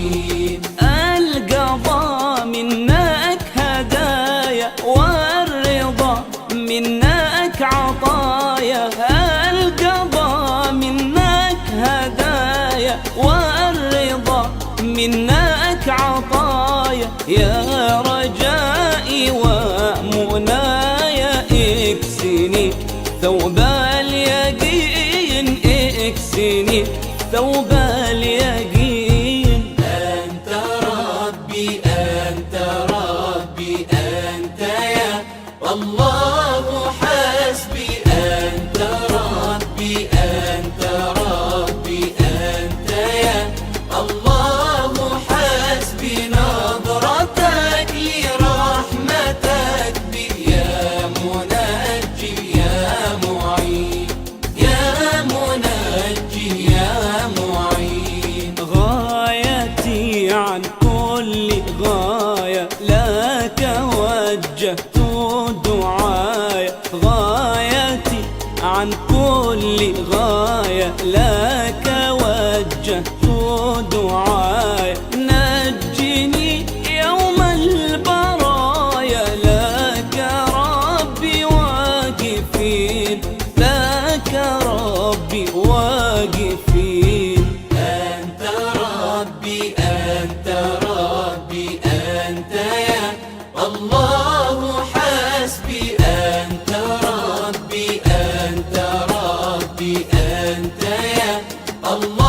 معين. القضاء منك هدايا والرضا منك عطايا. القضاء منك هدايا والرضا منك عطايا. يا رجائي ومناي اكسني ثوب اليقين، اكسني ثوب اليقين. أنت ربي أنت ربي أنت يا الله حسبي. أنت ربي أنت ربي أنت يا الله حسبي. نظرتك لرحمتك بي يا منجي يا معين، يا منجي يا معين. غايتي عن كل غاية لك وجهت دعايا. غايتي عن كل غاية لك وجهت دعايا. نجني يوم البرايا لك ربي واقفين، لك ربي واقفين. أنت ربي أنت ربي أنت يا الله حسبي. أنت ربي أنت ربي أنت يا الله